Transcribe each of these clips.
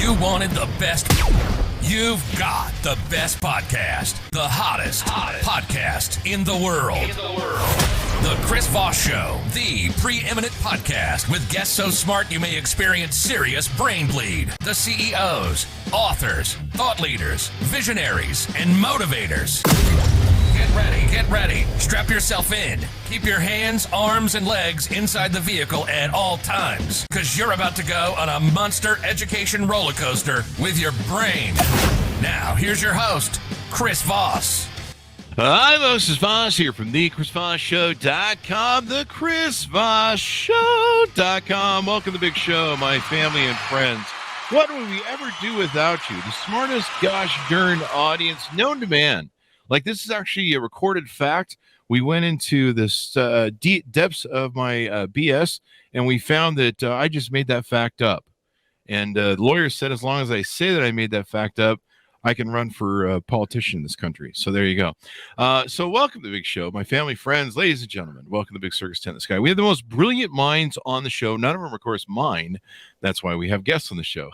You wanted the best. You've got the best podcast. The hottest podcast in the world. The Chris Voss Show, the preeminent podcast with guests so smart you may experience serious brain bleed. The CEOs, authors, thought leaders, visionaries, and motivators. Get ready. Strap yourself in. Keep your hands, arms, and legs inside the vehicle at all times, because you're about to go on a monster education roller coaster with your brain. Now, here's your host, Chris Voss. Hi, this is Voss here from the ChrisVossShow.com, the ChrisVossShow.com. Welcome to the big show, my family and friends. What would we ever do without you? The smartest gosh darn audience known to man. Like, this is actually a recorded fact. We went into this deep depths of my BS, and we found that I just made that fact up. And the lawyer said as long as I say that I made that fact up, I can run for politician in this country. So there you go. So welcome to the big show, my family, friends, ladies and gentlemen. Welcome to the big circus tent in the sky. We have the most brilliant minds on the show. None of them, of course, mine. That's why we have guests on the show.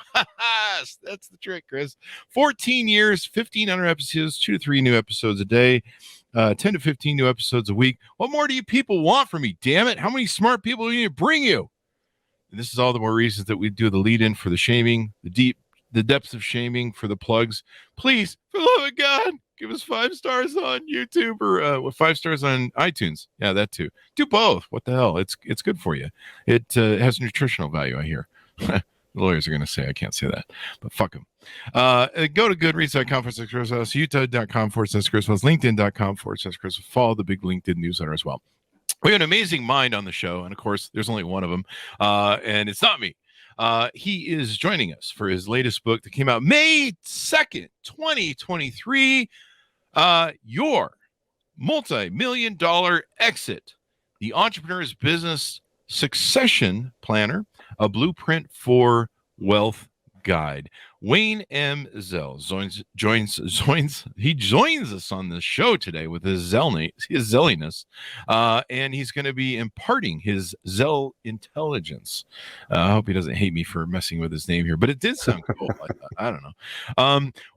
That's the trick, Chris. 14 years, 1,500 episodes, 2 to 3 new episodes a day, 10 to 15 new episodes a week. What more do you people want from me? Damn it. How many smart people do we need to bring you? And this is all the more reasons that we do the lead in for the shaming, the depths of shaming, for the plugs. Please, for the love of God, give us 5 stars on YouTube or 5 stars on iTunes. Yeah, that too. Do both. What the hell? It's good for you. It has nutritional value, I hear. The lawyers are going to say I can't say that, but fuck them. Go to goodreads.com/Chris Voss, utah.com/Chris Voss, linkedin.com/Chris Voss. Follow the big LinkedIn newsletter as well. We have an amazing mind on the show, and of course, there's only one of them, and it's not me. He is joining us for his latest book that came out May 2nd, 2023. Your Multimillion-Dollar Exit, the Entrepreneur's Business Succession Planner, a blueprint for wealth guide. Wayne M. Zell joins us on the show today with his Zelliness, and he's going to be imparting his Zell intelligence. I hope he doesn't hate me for messing with his name here, but it did sound cool. I don't know.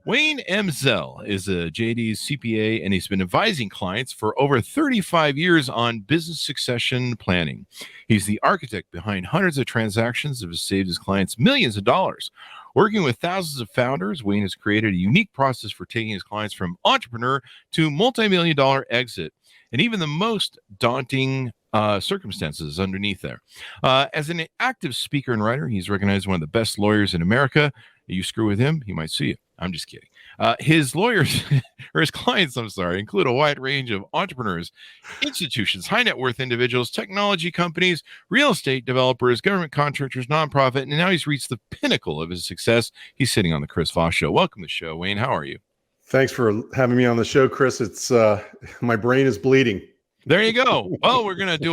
Wayne M. Zell is a JD's CPA, and he's been advising clients for over 35 years on business succession planning. He's the architect behind hundreds of transactions that have saved his clients millions of dollars. Working with thousands of founders, Wayne has created a unique process for taking his clients from entrepreneur to multi-million-dollar exit, and even the most daunting circumstances underneath there. As an active speaker and writer, he's recognized one of the best lawyers in America. You screw with him, he might sue you. I'm just kidding. His lawyers, or his clients, include a wide range of entrepreneurs, institutions, high net worth individuals, technology companies, real estate developers, government contractors, nonprofit, and now he's reached the pinnacle of his success. He's sitting on the Chris Voss Show. Welcome to the show, Wayne. How are you? Thanks for having me on the show, Chris. It's my brain is bleeding. There you go. Well, we're going to do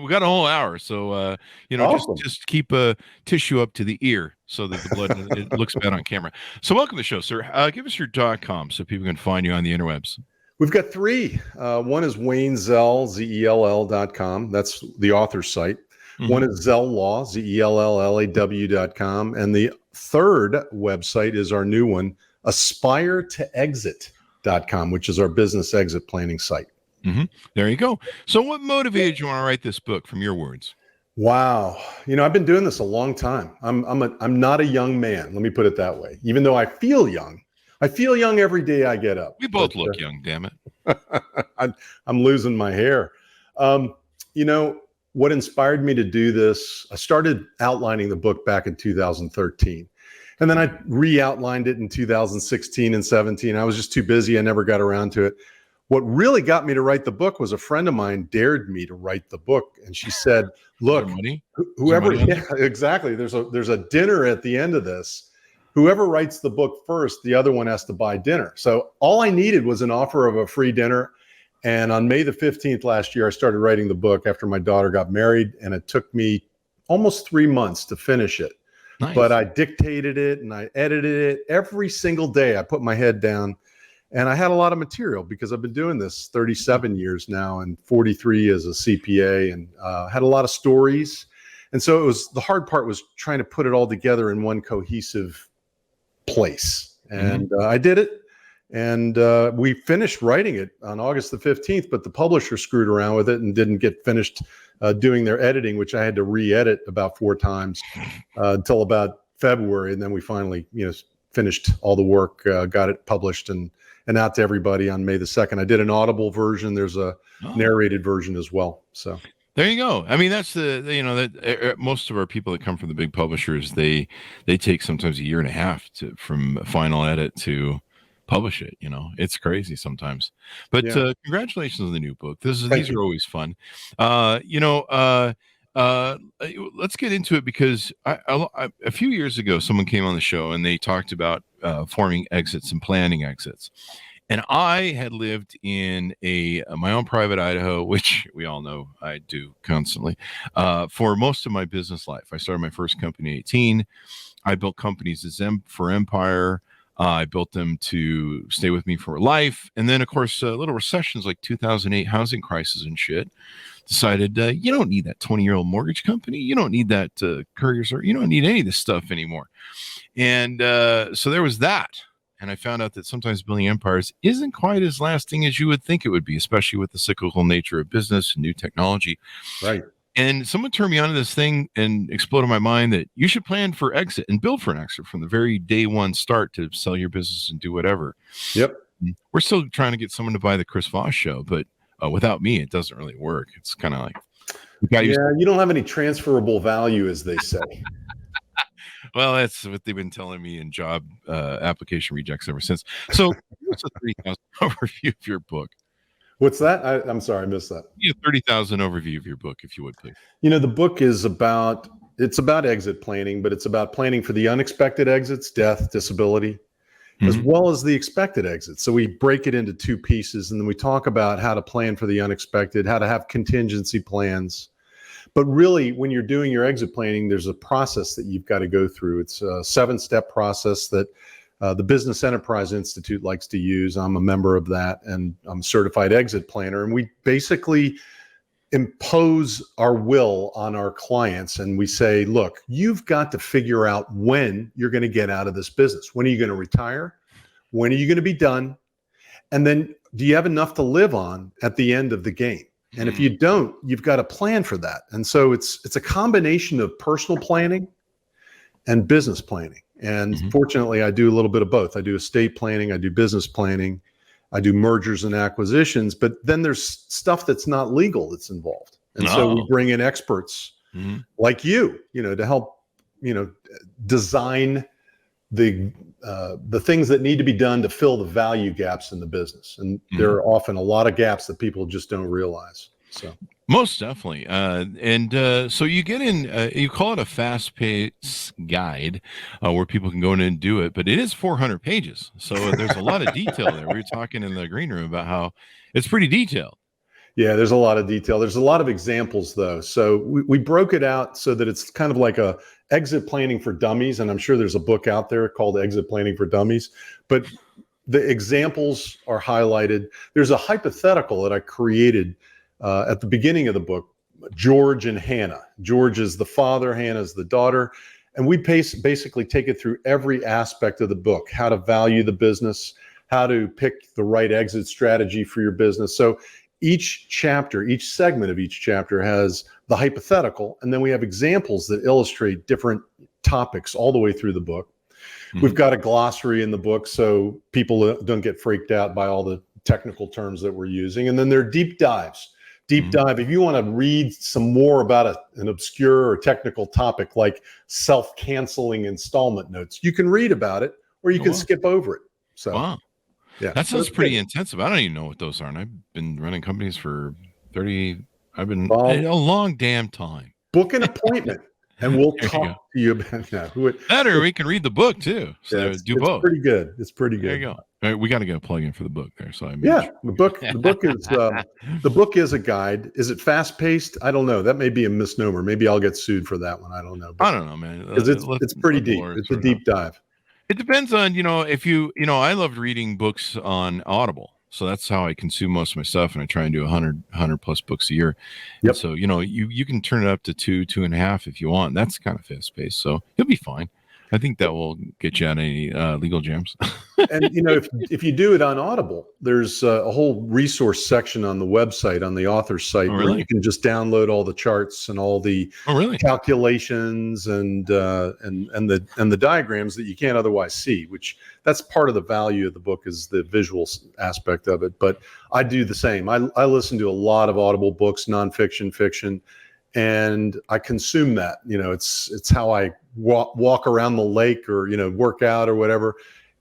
we got a whole hour. So, Awesome. just keep a tissue up to the ear so that the blood, it looks bad on camera. So welcome to the show, sir. Give us your .com so people can find you on the interwebs. We've got 3. One is Wayne Zell, ZELL.com. That's the author's site. Mm-hmm. One is Zell Law, ZELLLAW.com. And the third website is our new one, AspireToExit.com, which is our business exit planning site. Mm-hmm. There you go. So what motivated you want to write this book, from your words? Wow. I've been doing this a long time. I'm not a young man. Let me put it that way. Even though I feel young every day I get up. We both look young, damn it. I'm losing my hair. What inspired me to do this, I started outlining the book back in 2013. And then I re-outlined it in 2016 and 17. I was just too busy. I never got around to it. What really got me to write the book was a friend of mine dared me to write the book. And she said, look, whoever, yeah, exactly. There's a dinner at the end of this. Whoever writes the book first, the other one has to buy dinner. So all I needed was an offer of a free dinner. And on May the 15th last year, I started writing the book after my daughter got married. And it took me almost 3 months to finish it. Nice. But I dictated it and I edited it every single day. I put my head down. And I had a lot of material because I've been doing this 37 years now and 43 as a CPA, and had a lot of stories. And so the hard part was trying to put it all together in one cohesive place. And I did it. And we finished writing it on August the 15th, but the publisher screwed around with it and didn't get finished doing their editing, which I had to re-edit about 4 times until about February. And then we finally, finished all the work, got it published and out to everybody on May the 2nd. I did an Audible version. There's a narrated version as well. So there you go. I mean, that's that most of our people that come from the big publishers, they take sometimes a year and a half from final edit to publish it. It's crazy sometimes, but congratulations on the new book. These are always fun. Let's get into it, because a few years ago, someone came on the show and they talked about forming exits and planning exits. And I had lived in my own private Idaho, which we all know I do constantly, for most of my business life. I started my first company at 18. I built companies for Empire. I built them to stay with me for life. And then, of course, little recessions like 2008 housing crisis and shit decided you don't need that 20-year-old mortgage company. You don't need that courier service. You don't need any of this stuff anymore. And so there was that. And I found out that sometimes building empires isn't quite as lasting as you would think it would be, especially with the cyclical nature of business and new technology. Right. And someone turned me onto this thing and exploded my mind that you should plan for exit and build for an exit from the very day one start to sell your business and do whatever. Yep. We're still trying to get someone to buy the Chris Voss Show, but without me, it doesn't really work. It's kind of like, you don't have any transferable value, as they say. Well, that's what they've been telling me in job application rejects ever since. So what's a 30,000 overview of your book? What's that? I'm sorry, I missed that. 30,000 overview of your book, if you would, please. The book is about exit planning, but it's about planning for the unexpected exits, death, disability, as well as the expected exits. So we break it into 2 pieces, and then we talk about how to plan for the unexpected, how to have contingency plans. But really, when you're doing your exit planning, there's a process that you've got to go through. It's a 7-step process that the Business Enterprise Institute likes to use. I'm a member of that, and I'm a certified exit planner. And we basically impose our will on our clients. And we say, look, you've got to figure out when you're going to get out of this business. When are you going to retire? When are you going to be done? And then do you have enough to live on at the end of the game? And if you don't, you've got to plan for that. And so it's a combination of personal planning and business planning. And fortunately, I do a little bit of both. I do estate planning, I do business planning, I do mergers and acquisitions, but then there's stuff that's not legal that's involved. And so we bring in experts like you to help, design the things that need to be done to fill the value gaps in the business. And there are often a lot of gaps that people just don't realize. So most definitely. So you get in, you call it a fast-paced guide where people can go in and do it, but it is 400 pages. So there's a lot of detail there. We were talking in the green room about how it's pretty detailed. Yeah, there's a lot of detail. There's a lot of examples, though. So we broke it out so that it's kind of like a exit planning for dummies. And I'm sure there's a book out there called Exit Planning for Dummies. But the examples are highlighted. There's a hypothetical that I created at the beginning of the book, George and Hannah. George is the father, Hannah is the daughter. And we basically take it through every aspect of the book, how to value the business, how to pick the right exit strategy for your business. So each chapter, each segment of each chapter has the hypothetical, and then we have examples that illustrate different topics all the way through the book. We've got a glossary in the book so people don't get freaked out by all the technical terms that we're using. And then there are deep dives. Dive. If you want to read some more about an obscure or technical topic like self-canceling installment notes, you can read about it or you can skip over it. So wow. Yeah, that sounds pretty intensive. I don't even know what those are. And I've been running companies for a long damn time. Book an appointment and we'll talk to you about that. That, or we can read the book too. So yeah, do both. Pretty good. It's pretty good. There you go. All right, we got to get a plug in for the book there. So the book is a guide. Is it fast paced? I don't know. That may be a misnomer. Maybe I'll get sued for that one. I don't know. I don't know, man. Because it's pretty deep. It's a deep dive. It depends on, if I loved reading books on Audible. So that's how I consume most of my stuff. And I try and do 100 plus books a year. Yep. And so, you can turn it up to 2.5 if you want. That's kind of fast paced. So you'll be fine. I think that will get you out of any legal jams. And if you do it on Audible, there's a whole resource section on the website, on the author's site, Oh, where really? you can just download all the charts and all the calculations and the diagrams that you can't otherwise see. Which that's part of the value of the book, is the visual aspect of it. But I do the same. I listen to a lot of Audible books, nonfiction, fiction, and I consume that. It's how I walk around the lake or work out or whatever.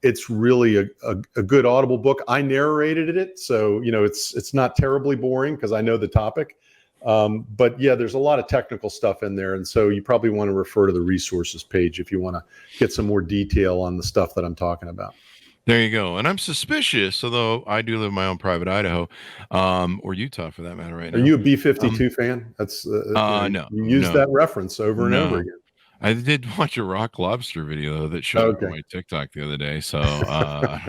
It's really a good Audible book. I narrated it, so it's not terribly boring because I know the topic. But yeah, there's a lot of technical stuff in there, and so you probably want to refer to the resources page if you want to get some more detail on the stuff that I'm talking about. There you go. And I'm suspicious, although I do live in my own private Idaho, or Utah for that matter right now. Are you a B-52 fan? That's no. You use that reference over and over again. I did watch a rock lobster video that showed up on my TikTok the other day. So I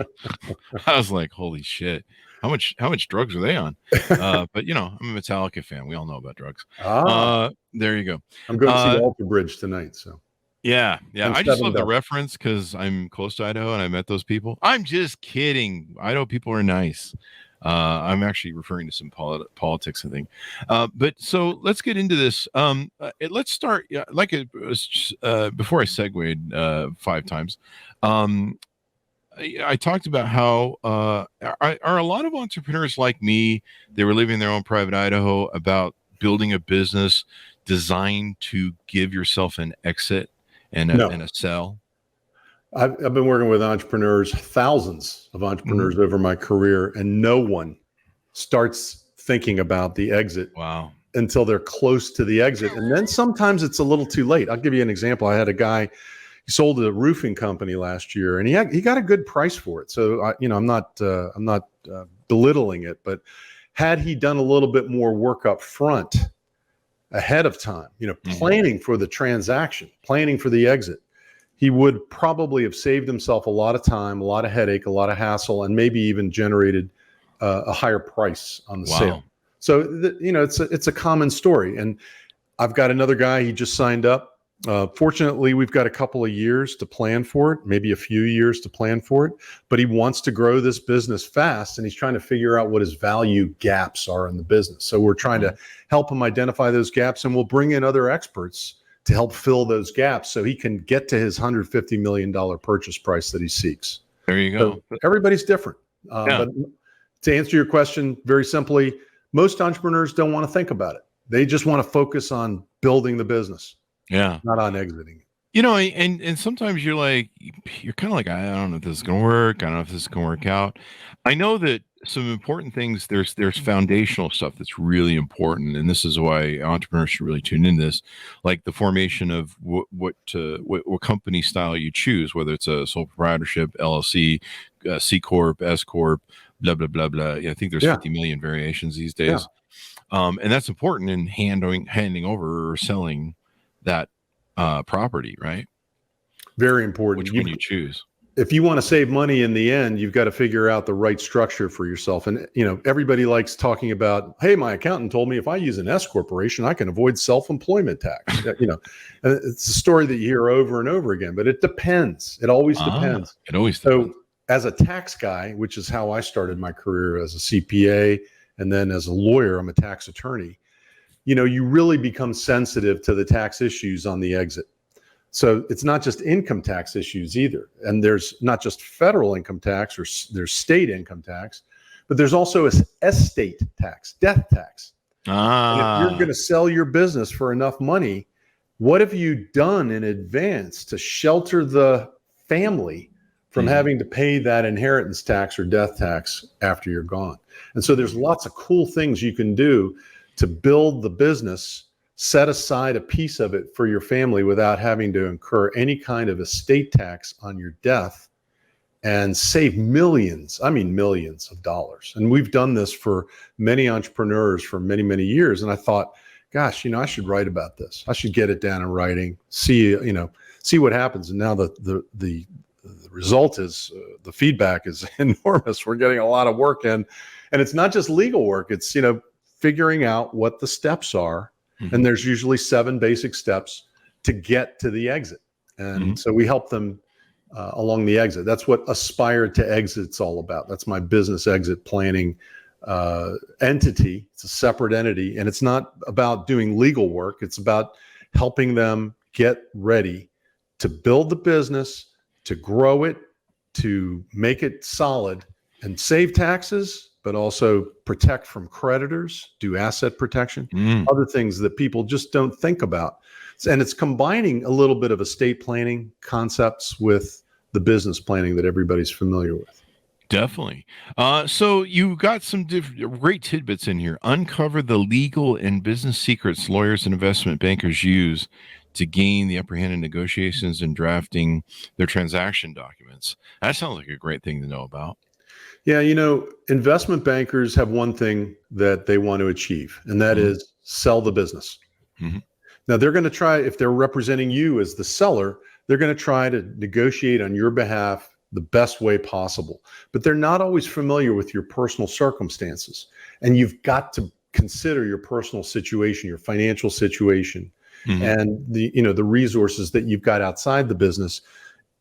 was like, holy shit. How much drugs are they on? But I'm a Metallica fan. We all know about drugs. There you go. I'm going to see Alter Bridge tonight. So yeah. I just love the reference because I'm close to Idaho and I met those people. I'm just kidding. Idaho people are nice. I'm actually referring to some politics, I think. But so let's get into this. Let's start like it was before I segued 5 times. I talked about how are a lot of entrepreneurs like me. They were living their own private Idaho about building a business designed to give yourself an exit and a sell. I've been working with entrepreneurs, thousands of entrepreneurs over my career, and no one starts thinking about the exit until they're close to the exit. And then sometimes it's a little too late. I'll give you an example. I had a guy, he sold a roofing company last year, and he got a good price for it. So I'm not belittling it, but had he done a little bit more work up front ahead of time, planning for the transaction, planning for the exit, he would probably have saved himself a lot of time, a lot of headache, a lot of hassle, and maybe even generated a higher price on the sale. So, it's a common story. And I've got another guy, he just signed up. Fortunately, we've got a couple of years to plan for it, maybe a few years to plan for it, but he wants to grow this business fast, and he's trying to figure out what his value gaps are in the business. So we're trying to help him identify those gaps, and we'll bring in other experts to help fill those gaps so he can get to his $150 million purchase price that he seeks. There you go. So everybody's different. But to answer your question very simply, most entrepreneurs don't want to think about it. They just want to focus on building the business. Yeah. Not on exiting. And sometimes you're kind of like, I don't know if this is going to work. I don't know if this is going to work out. I know that some important things, there's foundational stuff that's really important. And this is why entrepreneurs should really tune in this, like the formation of what company style you choose, whether it's a sole proprietorship, LLC, C Corp, S Corp, blah, blah, blah, blah. I think there's 50 million variations these days. And that's important in handing over or selling that property, right? Very important. Which one you choose. If you want to save money in the end, you've got to figure out the right structure for yourself. And, everybody likes talking about, hey, my accountant told me if I use an S corporation, I can avoid self-employment tax. It's a story that you hear over and over again, but it depends. It always depends. It always depends. So as a tax guy, which is how I started my career as a CPA, and then as a lawyer, I'm a tax attorney, you really become sensitive to the tax issues on the exit. So it's not just income tax issues either. And there's not just federal income tax or there's state income tax, but there's also estate tax, death tax. And if you're going to sell your business for enough money, what have you done in advance to shelter the family from having to pay that inheritance tax or death tax after you're gone? And so there's lots of cool things you can do to build the business, set aside a piece of it for your family without having to incur any kind of estate tax on your death, and save millions of dollars. And we've done this for many entrepreneurs for many, many years. And I thought, gosh, I should write about this. I should get it down in writing, see what happens. And now the result is the feedback is enormous. We're getting a lot of work in, and it's not just legal work. It's, figuring out what the steps are. Mm-hmm. And there's usually 7 basic steps to get to the exit. And so we help them along the exit. That's what Aspire to Exit's all about. That's my business exit planning entity. It's a separate entity, and it's not about doing legal work. It's about helping them get ready to build the business, to grow it, to make it solid and save taxes, but also protect from creditors, do asset protection, other things that people just don't think about. And it's combining a little bit of estate planning concepts with the business planning that everybody's familiar with. Definitely. So you got some great tidbits in here. Uncover the legal and business secrets lawyers and investment bankers use to gain the upper hand in negotiations and drafting their transaction documents. That sounds like a great thing to know about. Yeah, investment bankers have one thing that they want to achieve, and that is sell the business. Now, they're going to try, if they're representing you as the seller, they're going to try to negotiate on your behalf the best way possible. But they're not always familiar with your personal circumstances. And you've got to consider your personal situation, your financial situation, and the resources that you've got outside the business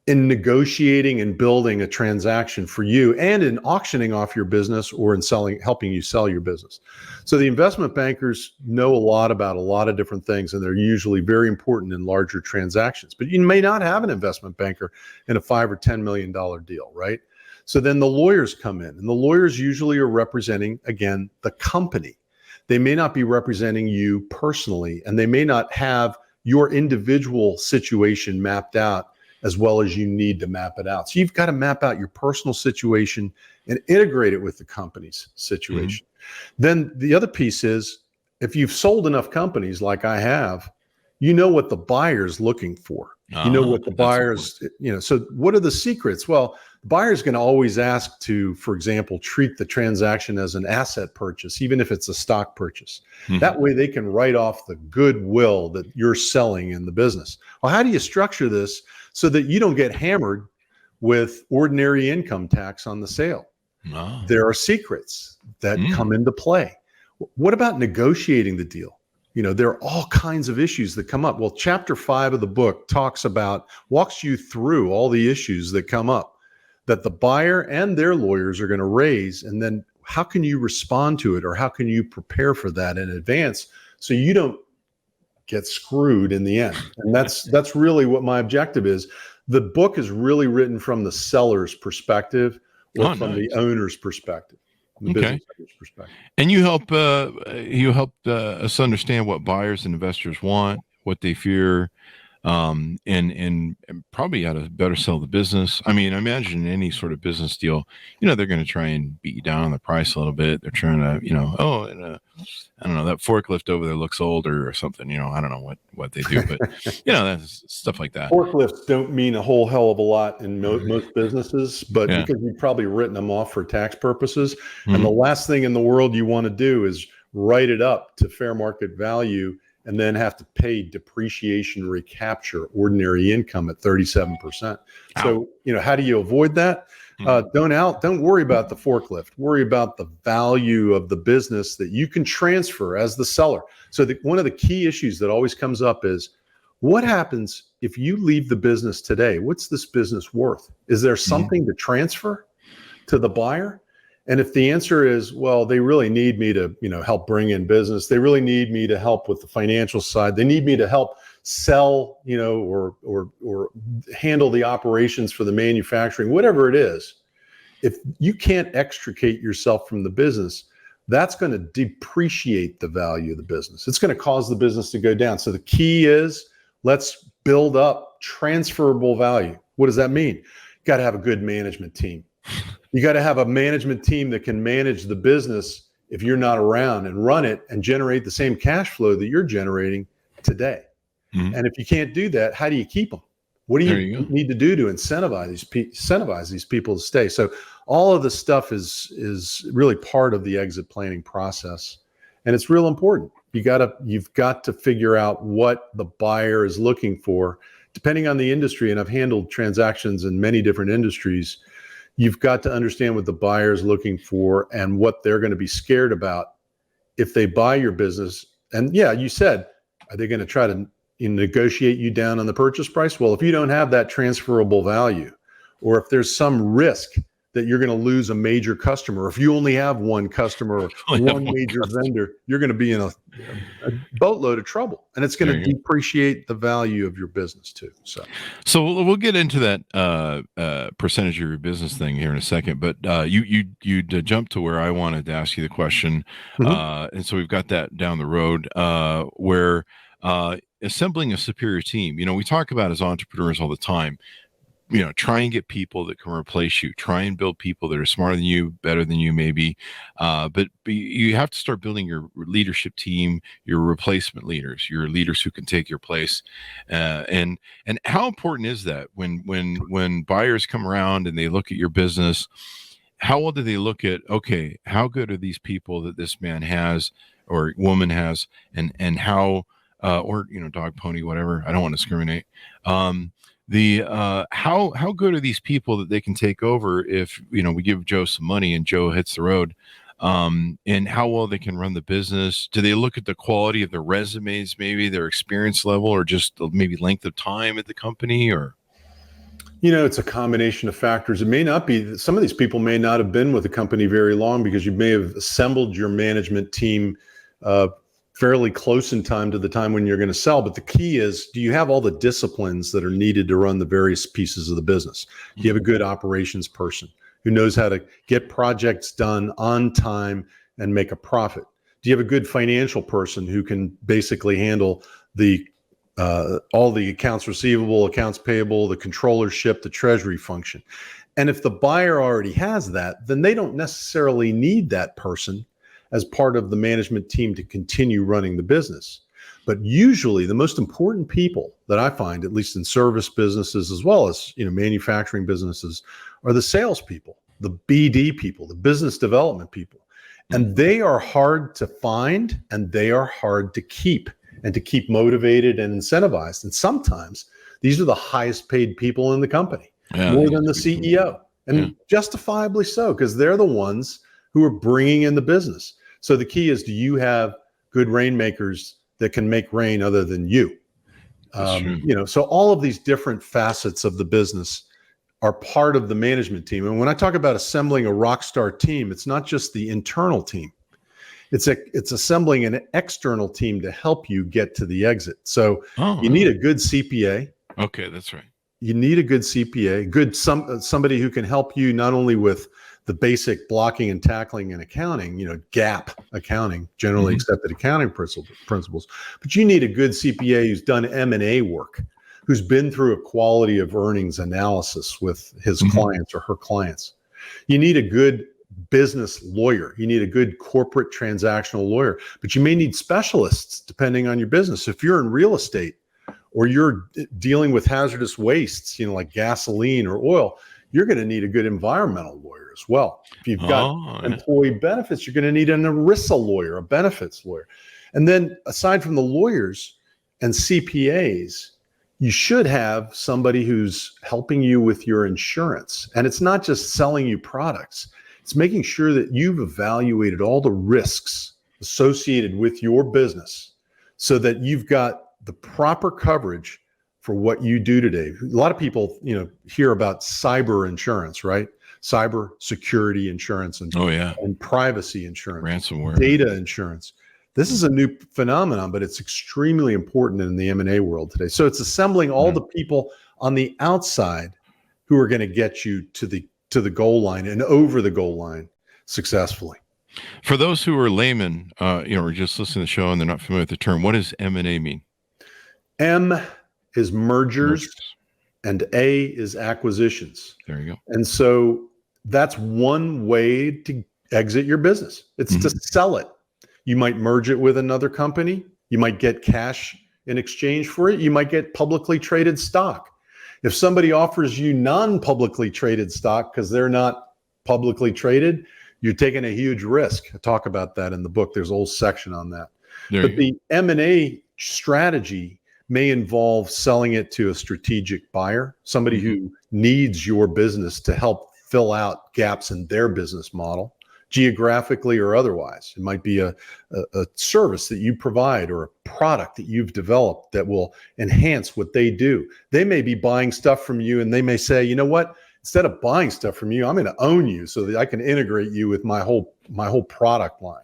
in negotiating and building a transaction for you, and in auctioning off your business or in helping you sell your business. So the investment bankers know a lot about a lot of different things, and they're usually very important in larger transactions. But you may not have an investment banker in a $5 or $10 million deal, right? So then the lawyers come in, and the lawyers usually are representing, again, the company. They may not be representing you personally, and they may not have your individual situation mapped out as well as you need to map it out. So you've got to map out your personal situation and integrate it with the company's situation. Then the other piece is, if you've sold enough companies like I have, you know what the buyer's looking for. You know what the buyer's, so what are the secrets? Well, the buyer's going to always ask to, for example, treat the transaction as an asset purchase, even if it's a stock purchase. That way they can write off the goodwill that you're selling in the business. Well, how do you structure this so that you don't get hammered with ordinary income tax on the sale? There are secrets that come into play. What about negotiating the deal? There are all kinds of issues that come up. Well, chapter 5 of the book walks you through all the issues that come up that the buyer and their lawyers are going to raise. And then how can you respond to it, or how can you prepare for that in advance so you don't get screwed in the end? And that's really what my objective is. The book is really written from the seller's perspective, or from the owner's perspective, the business owner's perspective. And you help us understand what buyers and investors want, what they fear, and probably how to better sell the business. I mean, I imagine any sort of business deal, they're going to try and beat you down on the price a little bit. They're trying to, I don't know, that forklift over there looks older or something. I don't know what they do, but that's stuff like that. Forklifts don't mean a whole hell of a lot in most businesses, but because you've probably written them off for tax purposes. And the last thing in the world you want to do is write it up to fair market value and then have to pay depreciation recapture ordinary income at 37%. So, how do you avoid that? Don't worry about the forklift. Worry about the value of the business that you can transfer as the seller. So one of the key issues that always comes up is, what happens if you leave the business today? What's this business worth? Is there something to transfer to the buyer? And if the answer is, well, they really need me to, help bring in business. They really need me to help with the financial side. They need me to help sell, or handle the operations for the manufacturing, whatever it is. If you can't extricate yourself from the business, that's going to depreciate the value of the business. It's going to cause the business to go down. So the key is, let's build up transferable value. What does that mean? You got to have a good management team. You got to have a management team that can manage the business if you're not around, and run it and generate the same cash flow that you're generating today. And if you can't do that, how do you keep them? What do you need to do to incentivize these people to stay? So all of this stuff is really part of the exit planning process, and it's real important. You've got to figure out what the buyer is looking for depending on the industry, and I've handled transactions in many different industries, you've got to understand what the buyer's looking for and what they're going to be scared about if they buy your business. And yeah, you said, are they going to try to negotiate you down on the purchase price? Well, if you don't have that transferable value, or if there's some risk that you're going to lose a major customer, or if you only have one customer or one major vendor, you're going to be in a boatload of trouble, and it's going to depreciate the value of your business too. So we'll get into that percentage of your business thing here in a second, but you jumped to where I wanted to ask you the question, and so we've got that down the road where assembling a superior team. We talk about as entrepreneurs all the time. Try and get people that can replace you. Try and build people that are smarter than you, better than you, maybe. But you have to start building your leadership team, your replacement leaders, your leaders who can take your place. And how important is that when buyers come around and they look at your business? How well do they look at? Okay, how good are these people that this man has or woman has, and how or dog, pony, whatever. I don't want to discriminate. How good are these people that they can take over if we give Joe some money and Joe hits the road, and how well they can run the business? Do they look at the quality of their resumes, maybe their experience level, or just maybe length of time at the company? Or it's a combination of factors. It may not be, some of these people may not have been with the company very long, because you may have assembled your management team fairly close in time to the time when you're going to sell. But the key is, do you have all the disciplines that are needed to run the various pieces of the business? Do you have a good operations person who knows how to get projects done on time and make a profit? Do you have a good financial person who can basically handle the all the accounts receivable, accounts payable, the controllership, the treasury function? And if the buyer already has that, then they don't necessarily need that person as part of the management team to continue running the business. But usually the most important people that I find, at least in service businesses as well as manufacturing businesses, are the salespeople, the BD people, the business development people. And they are hard to find, and they are hard to keep motivated and incentivized. And sometimes these are the highest paid people in the company, more than the CEO, and justifiably so, because they're the ones who are bringing in the business. So the key is, do you have good rainmakers that can make rain other than you? So all of these different facets of the business are part of the management team. And when I talk about assembling a rock star team, it's not just the internal team. It's assembling an external team to help you get to the exit. So you need a good CPA. Okay, that's right. You need a good CPA, somebody who can help you not only with the basic blocking and tackling and accounting, GAAP accounting, generally accepted accounting principles. But you need a good CPA who's done M&A work, who's been through a quality of earnings analysis with his clients or her clients. You need a good business lawyer. You need a good corporate transactional lawyer, but you may need specialists depending on your business. If you're in real estate or you're dealing with hazardous wastes, like gasoline or oil, you're going to need a good environmental lawyer as well. If you've got employee benefits, you're going to need an ERISA lawyer, a benefits lawyer. And then aside from the lawyers and CPAs, you should have somebody who's helping you with your insurance. And it's not just selling you products. It's making sure that you've evaluated all the risks associated with your business so that you've got the proper coverage for what you do today. A lot of people, hear about cyber insurance, right? Cyber security insurance and privacy insurance, ransomware, data insurance. This is a new phenomenon, but it's extremely important in the M&A world today. So it's assembling all the people on the outside who are going to get you to the goal line and over the goal line successfully. For those who are laymen, or just listening to the show and they're not familiar with the term, what does M&A mean? M is mergers, and A is acquisitions. There you go. And so that's one way to exit your business. It's to sell it. You might merge it with another company. You might get cash in exchange for it. You might get publicly traded stock. If somebody offers you non-publicly traded stock because they're not publicly traded, you're taking a huge risk. I talk about that in the book. There's a whole section on that. But the M&A strategy may involve selling it to a strategic buyer, somebody who needs your business to help fill out gaps in their business model, geographically or otherwise. It might be a service that you provide or a product that you've developed that will enhance what they do. They may be buying stuff from you and they may say, you know what, instead of buying stuff from you, I'm going to own you so that I can integrate you with my whole product line.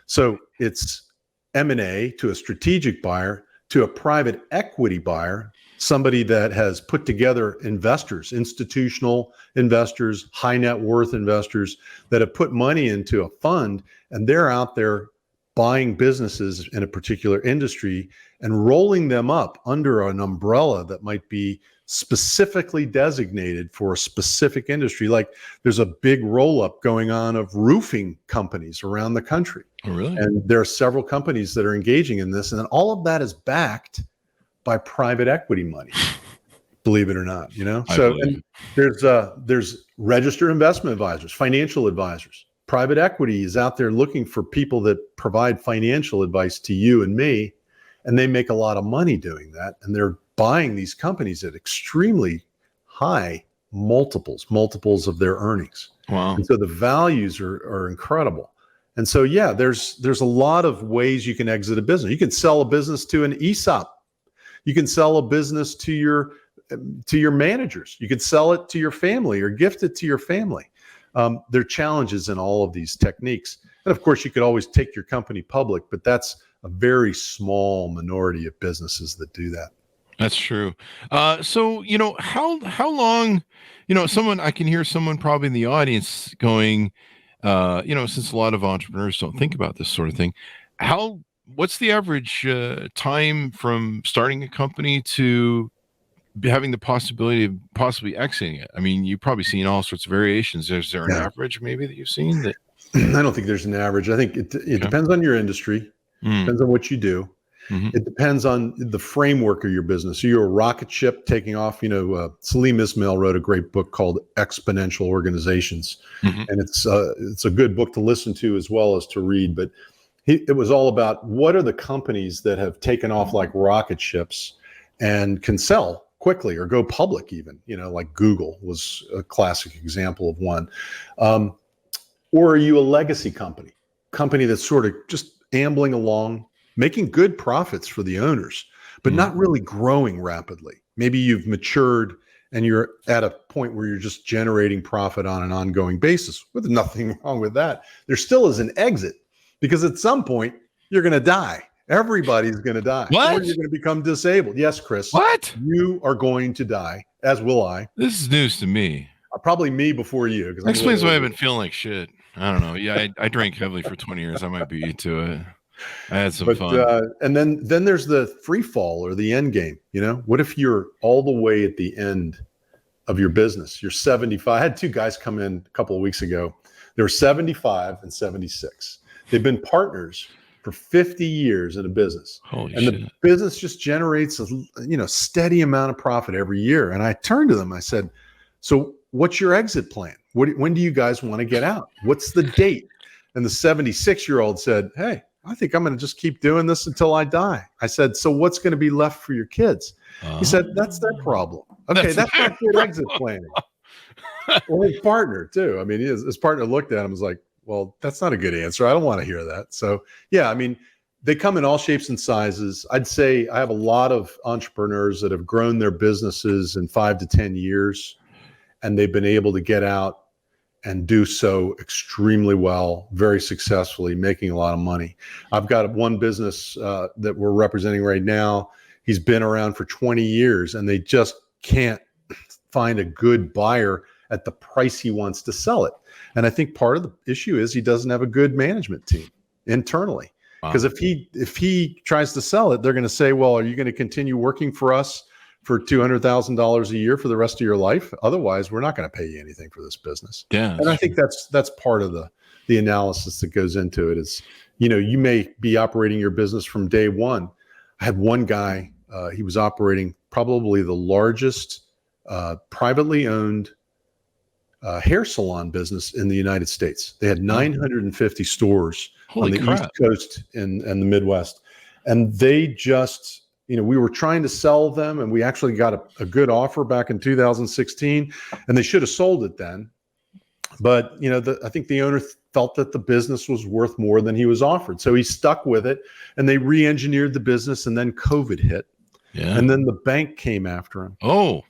So it's M&A to a strategic buyer, to a private equity buyer, somebody that has put together investors, institutional investors, high net worth investors that have put money into a fund, and they're out there buying businesses in a particular industry and rolling them up under an umbrella that might be specifically designated for a specific industry. Like there's a big roll up going on of roofing companies around the country. Oh, really? And there are several companies that are engaging in this. And then all of that is backed by private equity money, believe it or not, you know? So and there's registered investment advisors, financial advisors. Private equity is out there looking for people that provide financial advice to you and me, and they make a lot of money doing that. And they're buying these companies at extremely high multiples of their earnings. Wow. And so the values are incredible. And so, yeah, there's a lot of ways you can exit a business. You can sell a business to an ESOP. You can sell a business to your managers. You could sell it to your family or gift it to your family. There are challenges in all of these techniques. And of course, you could always take your company public, but that's a very small minority of businesses that do that. That's true. So, you know, how long, you know, I can hear someone probably in the audience going, you know, since a lot of entrepreneurs don't think about this sort of thing, what's the average time from starting a company to having the possibility of possibly exiting it? I mean, you've probably seen all sorts of variations. Is there an average maybe that you've seen? That I don't think there's an average. I think it depends on your industry, depends on what you do. It depends on the framework of your business. So you're a rocket ship taking off. You know, Salim Ismail wrote a great book called Exponential Organizations, and it's a good book to listen to as well as to read. But it was all about what are the companies that have taken off like rocket ships and can sell quickly or go public even. You know, like Google was a classic example of one. Or are you a legacy company that's sort of just ambling along, making good profits for the owners, but not really growing rapidly? Maybe you've matured and you're at a point where you're just generating profit on an ongoing basis. With nothing wrong with that. There still is an exit, because at some point you're going to die. Everybody's going to die. What? Or you're going to become disabled. Yes, Chris. What? You are going to die, as will I. This is news to me. Probably me before you. That explains why I've been feeling like shit. I don't know. Yeah, I drank heavily for 20 years. I might be to it. I had some fun. And then there's the free fall or the end game. You know, what if you're all the way at the end of your business? You're 75. I had two guys come in a couple of weeks ago. They were 75 and 76. They've been partners for 50 years in a business. Holy and shit. The business just generates a steady amount of profit every year. And I turned to them, I said, so what's your exit plan? When do you guys want to get out? What's the date? And the 76-year-old said, hey, I think I'm going to just keep doing this until I die. I said, so what's going to be left for your kids? He said, that's their problem. Okay, that's not good exit planning. Well, his partner too. I mean, his partner looked at him and was like, well, that's not a good answer. I don't want to hear that. So yeah, I mean, they come in all shapes and sizes. I'd say I have a lot of entrepreneurs that have grown their businesses in 5 to 10 years, and they've been able to get out and do so extremely well, very successfully, making a lot of money. I've got one business that we're representing right now. He's been around for 20 years, and they just can't find a good buyer at the price he wants to sell it. And I think part of the issue is he doesn't have a good management team internally. Because if he tries to sell it, they're going to say, well, are you going to continue working for us for $200,000 a year for the rest of your life? Otherwise, we're not going to pay you anything for this business. Yeah, and I think that's part of the analysis that goes into it. Is, you may be operating your business from day one. I had one guy, he was operating probably the largest privately owned hair salon business in the United States. They had 950 stores on the East Coast and the Midwest. And they just we were trying to sell them, and we actually got a good offer back in 2016, and they should have sold it then. But, I think the owner felt that the business was worth more than he was offered. So he stuck with it, and they re-engineered the business, and then COVID hit. Yeah. And then the bank came after him. Oh.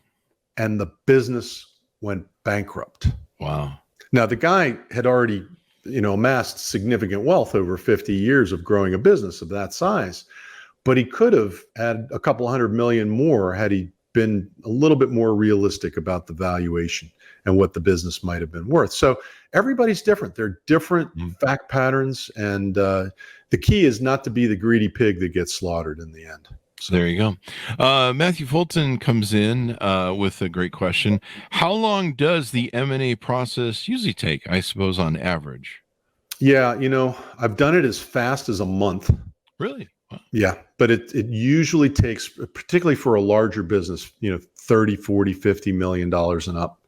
And the business went bankrupt. Wow. Now, the guy had already, amassed significant wealth over 50 years of growing a business of that size. But he could have had a couple $100 million more had he been a little bit more realistic about the valuation and what the business might have been worth. So everybody's different. They're different fact patterns. And the key is not to be the greedy pig that gets slaughtered in the end. So there you go. Matthew Fulton comes in with a great question. How long does the M&A process usually take, I suppose, on average? Yeah, I've done it as fast as a month. Really? Wow. Yeah, but it usually takes, particularly for a larger business, 30, 40, $50 million and up.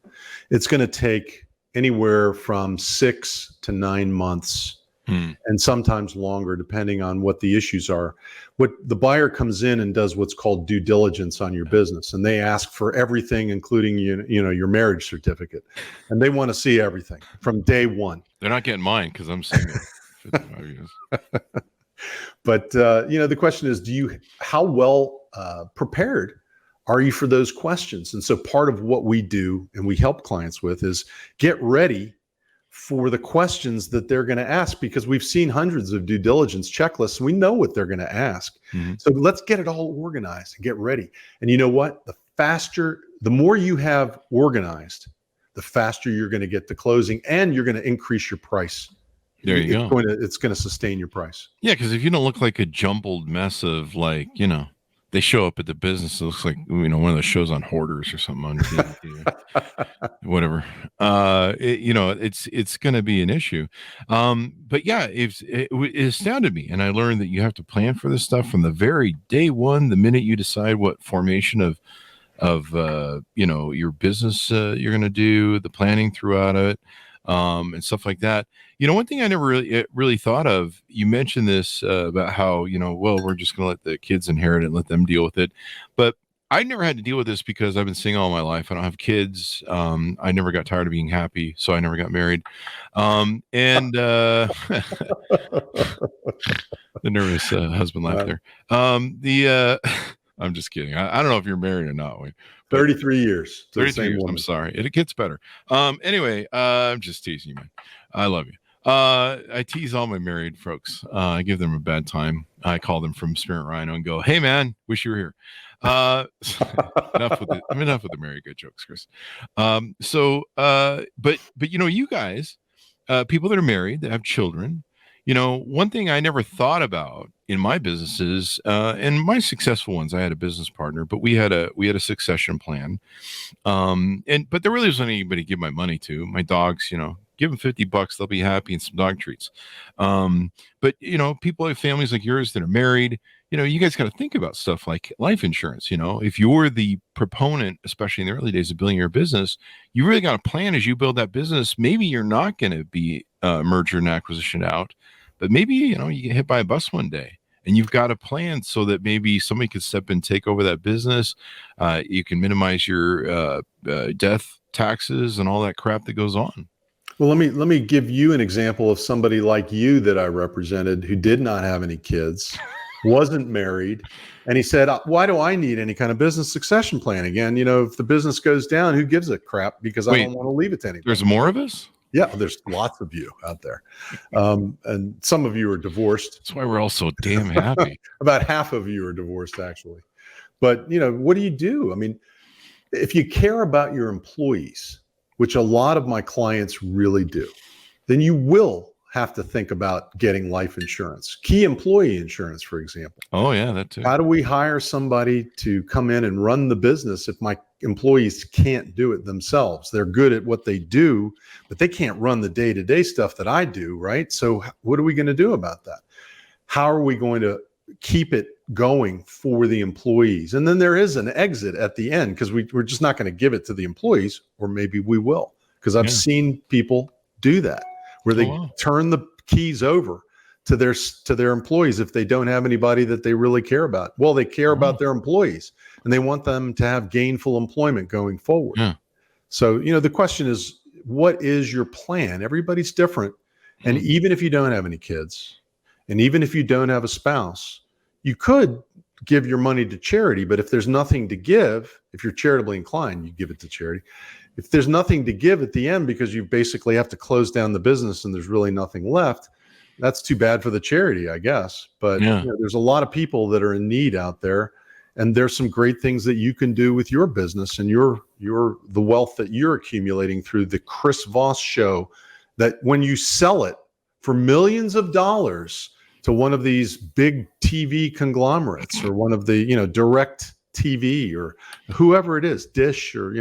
It's going to take anywhere from 6 to 9 months. And sometimes longer, depending on what the issues are. What the buyer comes in and does what's called due diligence on your business, and they ask for everything, including your marriage certificate, and they want to see everything from day one. They're not getting mine because I'm single. 55 years. But the question is, how well prepared are you for those questions? And so part of what we do and we help clients with is get ready for the questions that they're going to ask, because we've seen hundreds of due diligence checklists and we know what they're going to ask. So let's get it all organized and get ready. And you know what? The more you have organized, the faster you're going to get to closing, and you're going to increase your price. There you go. It's going to sustain your price. Yeah, because if you don't look like a jumbled mess of they show up at the business, it looks like one of the shows on hoarders or something on whatever. It's going to be an issue. But yeah, it astounded me, and I learned that you have to plan for this stuff from the very day one. The minute you decide what formation of your business you're going to do, the planning throughout it. And stuff like that. One thing I never really thought of, you mentioned this about how, we're just going to let the kids inherit it and let them deal with it. But I never had to deal with this because I've been single all my life. I don't have kids. I never got tired of being happy, so I never got married. The nervous husband laugh there. I'm just kidding. I don't know if you're married or not, Wayne. 33 years. 33 years. I'm sorry. It gets better. Anyway, I'm just teasing you, man. I love you. I tease all my married folks. I give them a bad time. I call them from Spirit Rhino and go, "Hey, man, wish you were here." Enough with the married good jokes, Chris. But you guys, people that are married, that have children, one thing I never thought about in my businesses, and my successful ones, I had a business partner, but we had a succession plan. But there really wasn't anybody to give my money to. My dogs, give them $50, they'll be happy, and some dog treats. But people have families like yours that are married. You guys got to think about stuff like life insurance. If you're the proponent, especially in the early days of building your business, you really got to plan as you build that business. Maybe you're not going to be merger and acquisition out, but maybe, you get hit by a bus one day, and you've got a plan so that maybe somebody could step in and take over that business. You can minimize your death taxes and all that crap that goes on. Well, let me give you an example of somebody like you that I represented who did not have any kids, wasn't married, and he said, "Why do I need any kind of business succession plan? Again, if the business goes down, who gives a crap? Because I don't want to leave it to anybody." There's more of us? Yeah, there's lots of you out there. And some of you are divorced. That's why we're all so damn happy. About half of you are divorced, actually. But, what do you do? I mean, if you care about your employees, which a lot of my clients really do, then you will have to think about getting life insurance, key employee insurance, for example. Oh, yeah, that too. How do we hire somebody to come in and run the business if my employees can't do it themselves? They're good at what they do, but they can't run the day-to-day stuff that I do, right? So what are we going to do about that? How are we going to keep it going for the employees? And then there is an exit at the end, because we're just not going to give it to the employees, or maybe we will, because I've seen people do that, where they turn the keys over to their employees if they don't have anybody that they really care about? Well, they care about their employees and they want them to have gainful employment going forward. Yeah. So, the question is, what is your plan? Everybody's different. And even if you don't have any kids, and even if you don't have a spouse, you could give your money to charity. But if there's nothing to give, if you're charitably inclined, you give it to charity. If there's nothing to give at the end because you basically have to close down the business and there's really nothing left, that's too bad for the charity, I guess. But there's a lot of people that are in need out there, and there's some great things that you can do with your business and the wealth that you're accumulating through the Chris Voss Show, that when you sell it for millions of dollars to one of these big TV conglomerates or one of the, Direct TV or whoever it is, Dish or,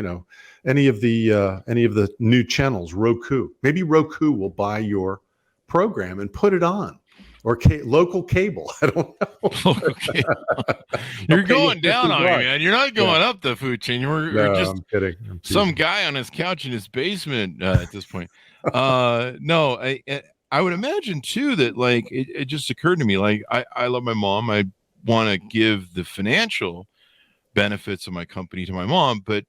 any of the new channels, Roku. Maybe Roku will buy your program and put it on, or local cable. I don't know. Okay. You're going down on me, man. You're not going up the food chain. You're just I'm kidding. Some guy on his couch in his basement at this point. No, I would imagine too that like it just occurred to me, like I love my mom. I want to give the financial benefits of my company to my mom, but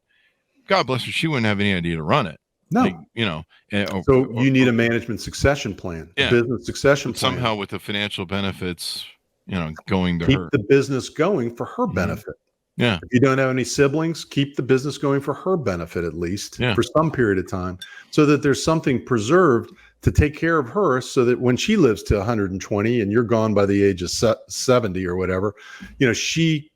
God bless her, she wouldn't have any idea to run it. No, like, so you need a management succession plan, a business succession plan. Somehow with the financial benefits, going to keep her. the business going for her benefit. Yeah. If you don't have any siblings, keep the business going for her benefit, at least for some period of time, so that there's something preserved to take care of her, so that when she lives to 120 and you're gone by the age of 70 or whatever, she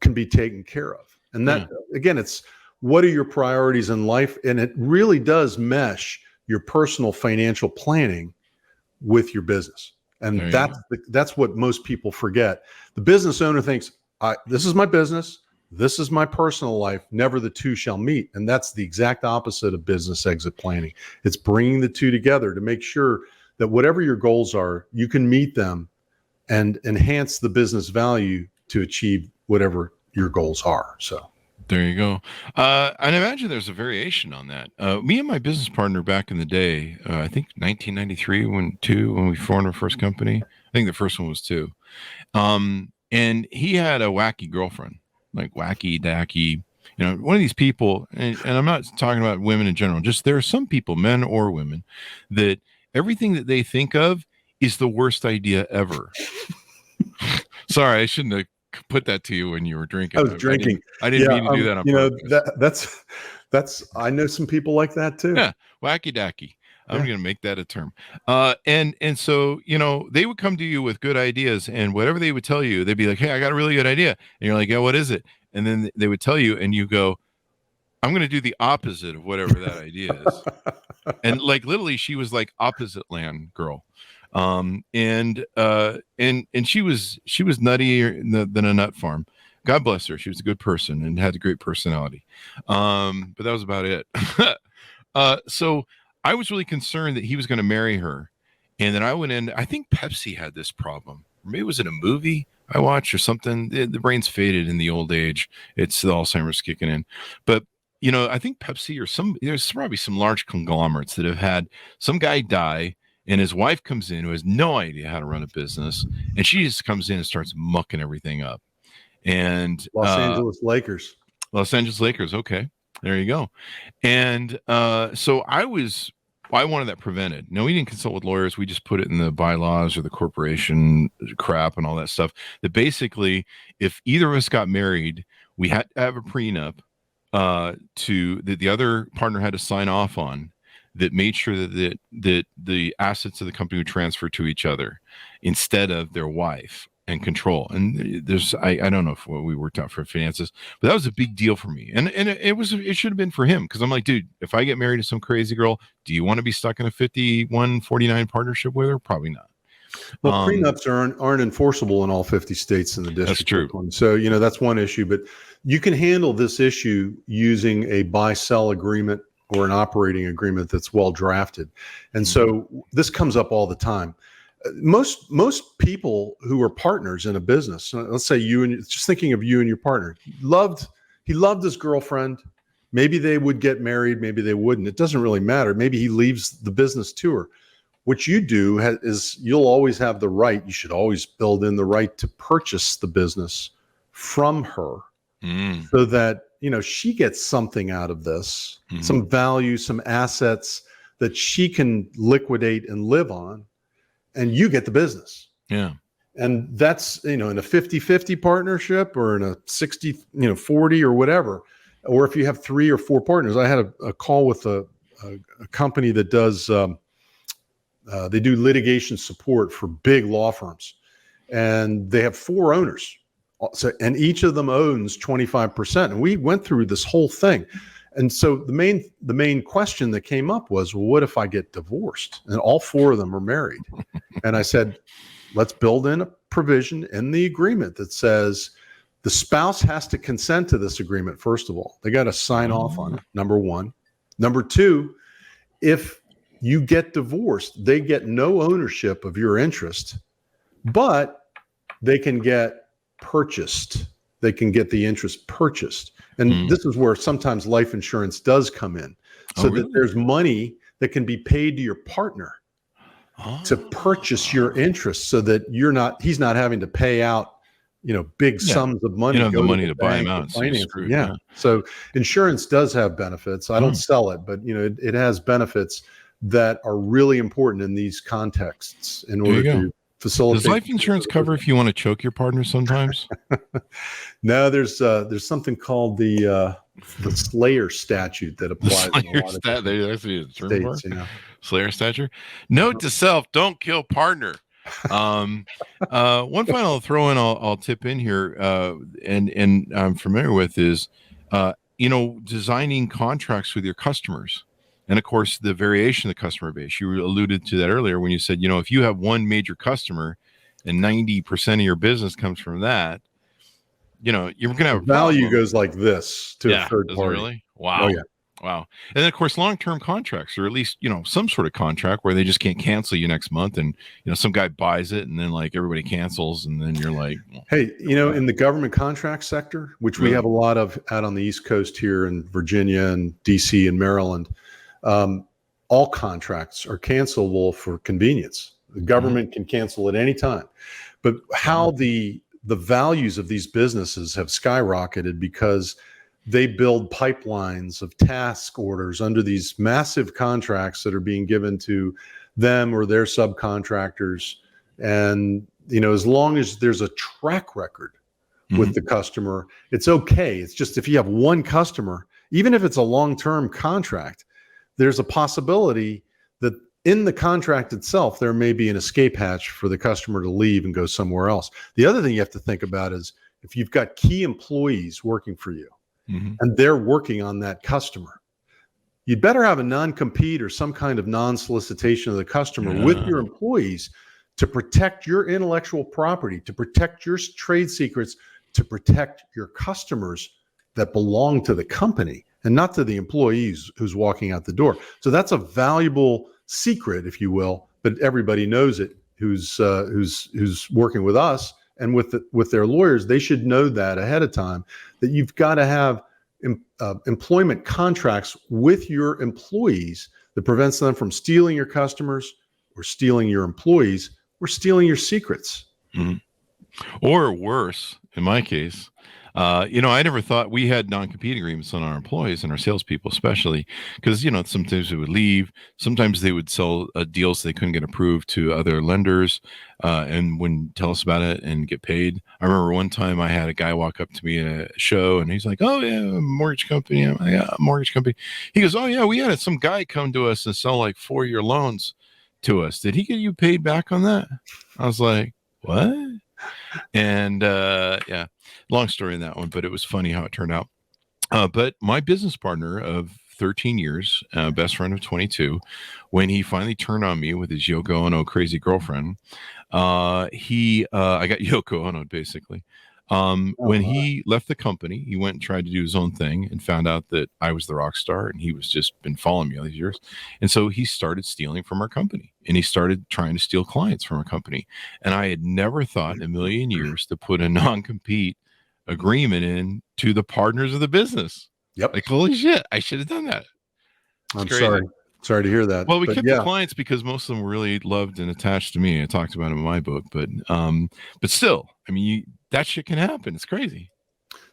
can be taken care of. And that, again, it's, what are your priorities in life? And it really does mesh your personal financial planning with your business. And that's what most people forget. The business owner thinks, this is my business, this is my personal life, never the two shall meet. And that's the exact opposite of business exit planning. It's bringing the two together to make sure that whatever your goals are, you can meet them and enhance the business value to achieve whatever your goals are. So there you go. And I imagine there's a variation on that. Me and my business partner back in the day, I think 1993 when we formed our first company. I think the first one was 2. And he had a wacky girlfriend, like wacky dacky, one of these people. And I'm not talking about women in general. Just there are some people, men or women, that everything that they think of is the worst idea ever. Sorry, I shouldn't have put that to you when you were drinking. I was drinking. I didn't mean to do that on purpose. That's I know some people like that too. Yeah, wacky dacky. I'm going to make that a term. And so, they would come to you with good ideas, and whatever they would tell you, they'd be like, hey, I got a really good idea. And you're like, yeah, what is it? And then they would tell you, and you go, I'm going to do the opposite of whatever that idea is. And like, literally, she was like opposite land girl. And she was nuttier than a nut farm. God bless her. She was a good person and had a great personality. But that was about it. So I was really concerned that he was going to marry her. And then I went in, I think Pepsi had this problem. Maybe it was in a movie I watched or something. The brain's faded in the old age. It's the Alzheimer's kicking in. But, I think Pepsi or there's probably some large conglomerates that have had some guy die, and his wife comes in who has no idea how to run a business, and she just comes in and starts mucking everything up. And Los Angeles Lakers. Okay, there you go. And so I wanted that prevented. No, we didn't consult with lawyers. We just put it in the bylaws or the corporation crap and all that stuff. That basically, if either of us got married, we had to have a prenup that the other partner had to sign off on, that made sure that the assets of the company would transfer to each other instead of their wife and control. And I don't know if what we worked out for finances, but that was a big deal for me. And it should have been for him. Cause I'm like, dude, if I get married to some crazy girl, do you want to be stuck in a 51-49 partnership with her? Probably not. Well, prenups aren't enforceable in all 50 states in the district. That's true. So, that's one issue, but you can handle this issue using a buy-sell agreement or an operating agreement that's well drafted. And so this comes up all the time. Most people who are partners in a business, let's say just thinking of you and your partner, he loved his girlfriend. Maybe they would get married, maybe they wouldn't. It doesn't really matter. Maybe he leaves the business to her. what you do is you'll always have the right. You should always build in the right to purchase the business from her, so that, she gets something out of this, some value, some assets that she can liquidate and live on, and you get the business. Yeah. And that's, in a 50-50 partnership, or in a 60-40 or whatever, or if you have 3 or 4 partners. I had a call with a company that does, they do litigation support for big law firms, and they have 4 owners. So, and each of them owns 25%. And we went through this whole thing. And so the main question that came up was, well, what if I get divorced? And all 4 of them are married. And I said, let's build in a provision in the agreement that says the spouse has to consent to this agreement. First of all, they got to sign off on it. Number 1. Number 2, if you get divorced, they get no ownership of your interest, but they can get purchased. They can get the interest purchased. And this is where sometimes life insurance does come in, so that there's money that can be paid to your partner to purchase your interest, so that he's not having to pay out, big sums of money. The money to buy him out. So insurance does have benefits. I don't sell it, but it has benefits that are really important in these contexts in order to facilitate. Does life insurance cover if you want to choke your partner sometimes? No, there's something called the Slayer statute that applies in a lot of states. Slayer statute. Note to self: don't kill partner. One final throw in I'll tip in here, and I'm familiar with is, designing contracts with your customers. And of course, the variation of the customer base. You alluded to that earlier when you said, if you have one major customer and 90% of your business comes from that, you're going to have value goes like this to a third party. Really? Wow. Oh, yeah. Wow. And then of course, long-term contracts, or at least, some sort of contract where they just can't cancel you next month. And, some guy buys it and then everybody cancels. And then you're like, hey, in the government contract sector, which we have a lot of out on the East Coast here in Virginia and DC and Maryland, all contracts are cancelable for convenience. The government can cancel at any time. But how the values of these businesses have skyrocketed because they build pipelines of task orders under these massive contracts that are being given to them or their subcontractors. And, as long as there's a track record with the customer, it's okay. It's just, if you have one customer, even if it's a long-term contract, there's a possibility that in the contract itself, there may be an escape hatch for the customer to leave and go somewhere else. The other thing you have to think about is if you've got key employees working for you and they're working on that customer, you'd better have a non-compete or some kind of non-solicitation of the customer with your employees to protect your intellectual property, to protect your trade secrets, to protect your customers that belong to the company and not to the employees who's walking out the door. So that's a valuable secret, if you will, but everybody knows it who's working with us and with their lawyers. They should know that ahead of time, that you've got to have employment contracts with your employees that prevents them from stealing your customers or stealing your employees or stealing your secrets. Or worse, in my case, I never thought we had non-compete agreements on our employees and our salespeople, especially because, sometimes they would leave. Sometimes they would sell deals they couldn't get approved to other lenders and wouldn't tell us about it and get paid. I remember one time I had a guy walk up to me at a show and he's like, "Oh, yeah, a mortgage company." I'm like, "Yeah, a mortgage company." He goes, "Oh, yeah, we had some guy come to us and sell 4-year loans to us. Did he get you paid back on that?" I was like, "What?" And long story in that one, but it was funny how it turned out. But my business partner of 13 years, best friend of 22, when he finally turned on me with his Yoko Ono crazy girlfriend, I got Yoko Ono basically. When he left the company, he went and tried to do his own thing and found out that I was the rock star and he was just been following me all these years. And so he started stealing from our company and he started trying to steal clients from our company. And I had never thought in a million years to put a non-compete agreement in to the partners of the business. Yep. Holy shit, I should have done that. I'm sorry. Sorry to hear that. Well, we but kept yeah, the clients because most of them were really loved and attached to me. I talked about it in my book, but still, I mean, that shit can happen. It's crazy.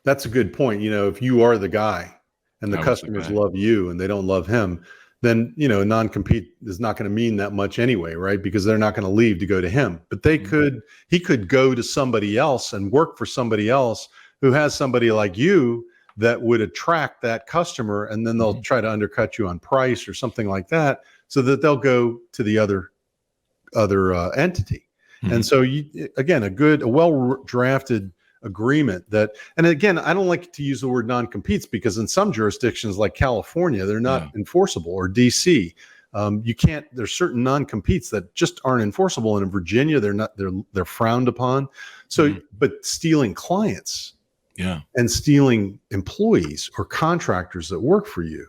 that's a good point. If you are the guy and the I was the customers guy. love you and they don't love him, then, non-compete is not going to mean that much anyway, right? Because they're not going to leave to go to him. But he could go to somebody else and work for somebody else who has somebody like you that would attract that customer, and then they'll try to undercut you on price or something like that, so that they'll go to the other entity. And so a well drafted agreement and again, I don't like to use the word non-competes because in some jurisdictions like California, they're not enforceable, or DC. There's certain non-competes that just aren't enforceable. And in Virginia, they're frowned upon. So, but stealing clients and stealing employees or contractors that work for you,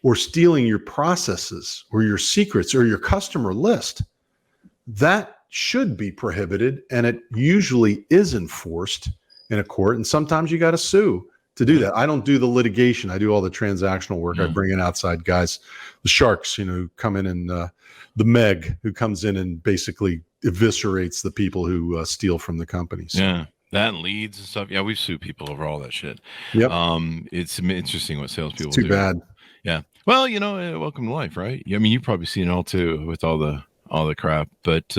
or stealing your processes or your secrets or your customer list, that should be prohibited. And it usually is enforced in a court. And sometimes you got to sue to do that. I don't do the litigation. I do all the transactional work. I bring in outside guys, the sharks, who come in, and the Meg, who comes in and basically eviscerates the people who steal from the companies. Yeah. That and leads and stuff. Yeah, we've sued people over all that shit. Yep. It's interesting what salespeople do. Too bad. Yeah. Well, welcome to life, right? I mean, you've probably seen it all too with all the crap, but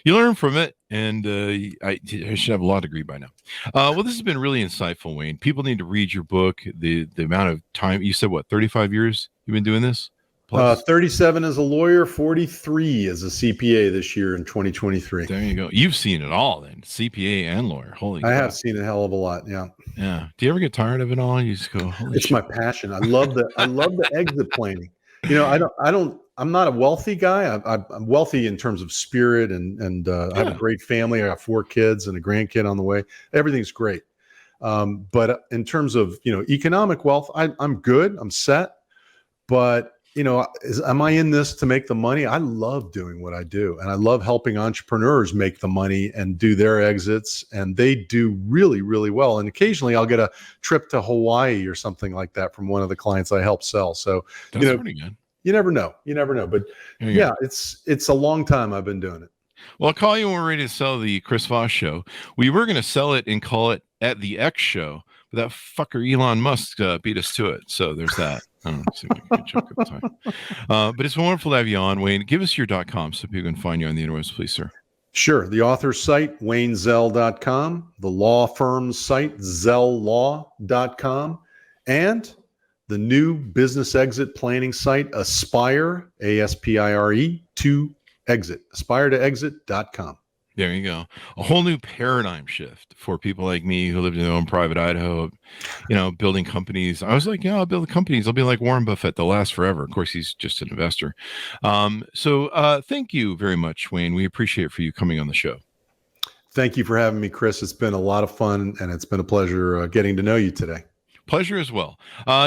you learn from it, and I should have a law degree by now. Well, this has been really insightful, Wayne. People need to read your book. The amount of time you said, 35 years you've been doing this? 37 as a lawyer, 43 as a CPA this year in 2023. There you go. You've seen it all then, CPA and lawyer. Holy God. I have seen a hell of a lot. Yeah. Yeah. Do you ever get tired of it all? You just go, holy It's shit. my passion. I love the exit planning. I'm not a wealthy guy. I'm wealthy in terms of spirit, and I have a great family. I got 4 kids and a grandkid on the way. Everything's great. But in terms of, economic wealth, I'm good. I'm set. But am I in this to make the money? I love doing what I do, and I love helping entrepreneurs make the money and do their exits, and they do really, really well. And occasionally I'll get a trip to Hawaii or something like that from one of the clients I help sell. So, that's pretty good. You never know. But yeah, it's a long time I've been doing it. Well, I'll call you when we're ready to sell the Chris Voss Show. We were going to sell it and call it At the X Show, but that fucker Elon Musk beat us to it. So there's that. I don't know. See if we can check the time. But it's wonderful to have you on, Wayne. Give us your .com so people can find you on the interwebs, please, sir. Sure. The author's site, waynezell.com. The law firm's site, zelllaw.com. And the new business exit planning site, Aspire, ASPIRE, to exit, aspiretoexit.com. There you go. A whole new paradigm shift for people like me who lived in their own private Idaho, building companies. I was like, I'll build companies. I'll be like Warren Buffett. They'll last forever. Of course, he's just an investor. So thank you very much, Wayne. We appreciate it for you coming on the show. Thank you for having me, Chris. It's been a lot of fun, and it's been a pleasure getting to know you today. Pleasure as well.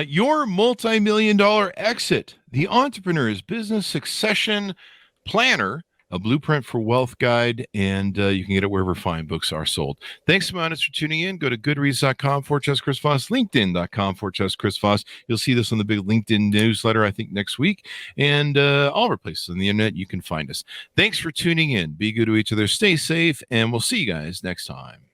Your multi-million-dollar exit, the entrepreneur's business succession planner, a blueprint for wealth guide, and you can get it wherever fine books are sold. Thanks so much for tuning in. Go to goodreads.com/Chris Voss, linkedin.com/Chris Voss. You'll see this on the big LinkedIn newsletter, I think, next week, and all our places on the internet you can find us. Thanks for tuning in. Be good to each other. Stay safe, and we'll see you guys next time.